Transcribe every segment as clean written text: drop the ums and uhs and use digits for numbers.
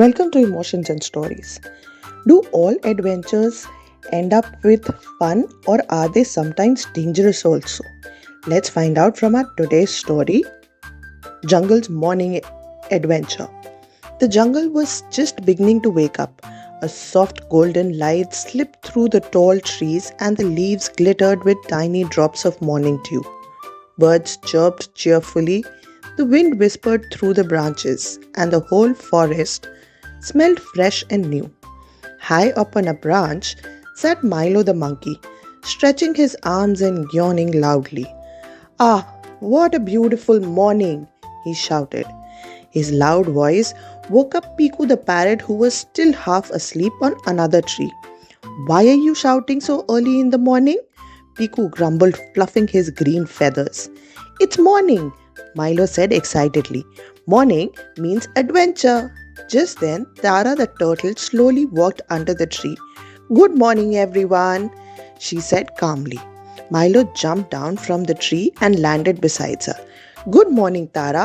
Welcome to Emotions and Stories. Do all adventures end up with fun or are they sometimes dangerous also? Let's find out from our today's story, Jungle's Morning Adventure. The jungle was just beginning to wake up. A soft golden light slipped through the tall trees and the leaves glittered with tiny drops of morning dew. Birds chirped cheerfully, the wind whispered through the branches, and the whole forest smelled fresh and new. High up on a branch sat Milo the Monkey, stretching his arms and yawning loudly. "Ah, what a beautiful morning!" he shouted. His loud voice woke up Piko the Parrot, who was still half asleep on another tree. "Why are you shouting so early in the morning?" Piko grumbled, fluffing his green feathers. "It's morning," Milo said excitedly. "Morning means adventure." Just then, Tara the turtle slowly walked under the tree. "Good morning, everyone," she said calmly. Milo jumped down from the tree and landed beside her. "Good morning, Tara.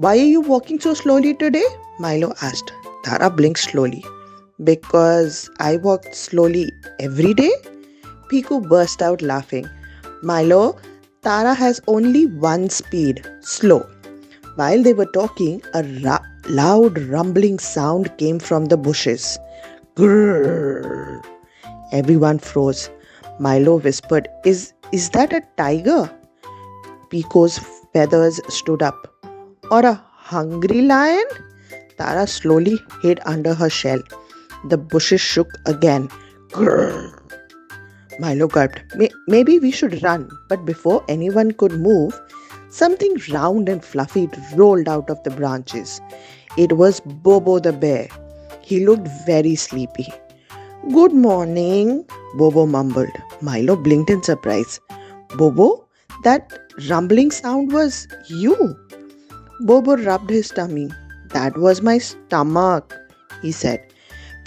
Why are you walking so slowly today?" Milo asked. Tara blinked slowly. "Because I walk slowly every day?" Piko burst out laughing. "Milo, Tara has only one speed, slow." While they were talking, a loud rumbling sound came from the bushes. Grrr! Everyone froze. Milo whispered, Is that a tiger?" Piko's feathers stood up. "Or a hungry lion?" Tara slowly hid under her shell. The bushes shook again. Grrr! Milo gulped. Maybe we should run." But before anyone could move, something round and fluffy rolled out of the branches. It was Bobo the Bear. He looked very sleepy. "Good morning," Bobo mumbled. Milo blinked in surprise. "Bobo, that rumbling sound was you." Bobo rubbed his tummy. "That was my stomach," he said.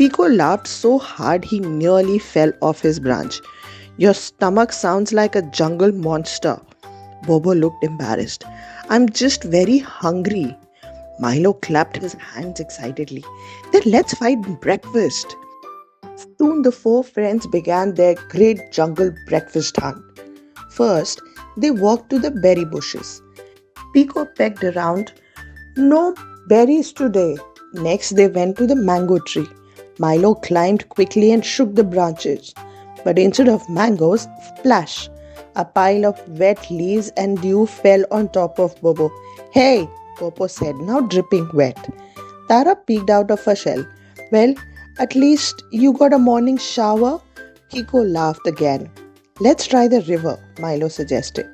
Piko laughed so hard he nearly fell off his branch. "Your stomach sounds like a jungle monster." Bobo looked embarrassed. "I'm just very hungry." Milo clapped his hands excitedly. "Then let's find breakfast." Soon the four friends began their great jungle breakfast hunt. First, they walked to the berry bushes. Piko pecked around. "No berries today." Next, they went to the mango tree. Milo climbed quickly and shook the branches. But instead of mangoes, splash! A pile of wet leaves and dew fell on top of Bobo. "Hey," Bobo said, now dripping wet. Tara peeked out of her shell. "Well, at least you got a morning shower." Piko laughed again. "Let's try the river," Milo suggested.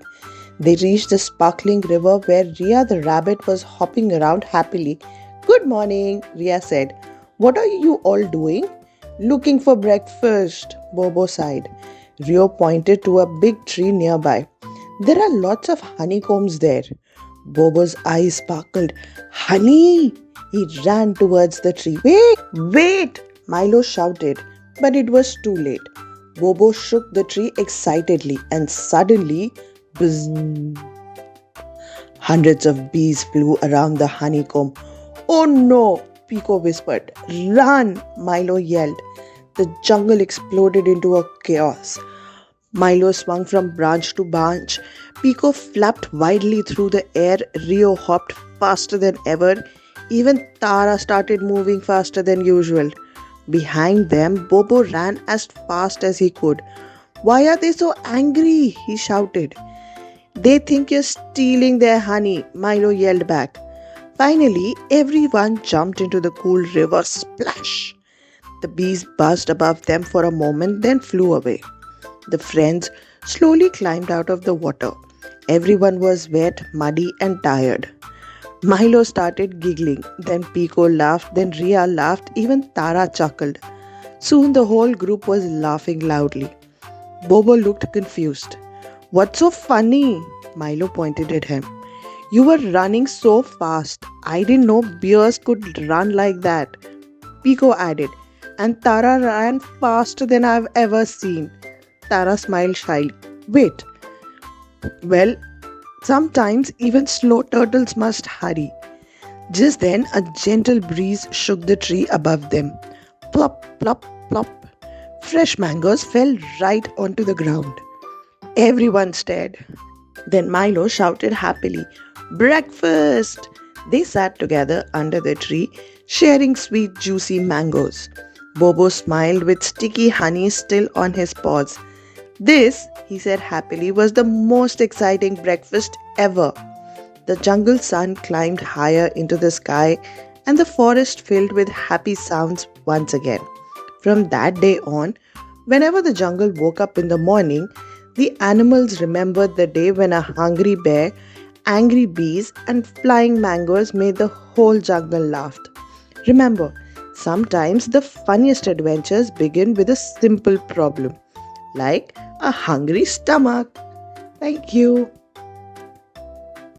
They reached the sparkling river where Ria the rabbit was hopping around happily. "Good morning," Ria said. "What are you all doing?" "Looking for breakfast," Bobo sighed. Rio pointed to a big tree nearby. "There are lots of honeycombs there." Bobo's eyes sparkled. "Honey!" He ran towards the tree. "Wait! Wait!" Milo shouted, but it was too late. Bobo shook the tree excitedly and suddenly, buzz! Hundreds of bees flew around the honeycomb. "Oh no!" Piko whispered. "Run!" Milo yelled. The jungle exploded into a chaos. Milo swung from branch to branch. Piko flapped wildly through the air. Rio hopped faster than ever. Even Tara started moving faster than usual. Behind them, Bobo ran as fast as he could. "Why are they so angry?" he shouted. "They think you're stealing their honey," Milo yelled back. Finally, everyone jumped into the cool river. Splash! The bees buzzed above them for a moment, then flew away. The friends slowly climbed out of the water. Everyone was wet, muddy, and tired. Milo started giggling. Then Piko laughed. Then Ria laughed. Even Tara chuckled. Soon the whole group was laughing loudly. Bobo looked confused. "What's so funny?" Milo pointed at him. "You were running so fast. I didn't know bears could run like that," Piko added. "And Tara ran faster than I've ever seen." Tara smiled shyly. "Wait. Well, sometimes even slow turtles must hurry." Just then, a gentle breeze shook the tree above them. Plop, plop, plop. Fresh mangoes fell right onto the ground. Everyone stared. Then Milo shouted happily, "Breakfast!" They sat together under the tree, sharing sweet, juicy mangoes. Bobo smiled with sticky honey still on his paws. "This," he said happily, "was the most exciting breakfast ever." The jungle sun climbed higher into the sky, and the forest filled with happy sounds once again. From that day on, whenever the jungle woke up in the morning, the animals remembered the day when a hungry bear, angry bees, and flying mangoes made the whole jungle laugh. Remember, sometimes the funniest adventures begin with a simple problem, like a hungry stomach. Thank you.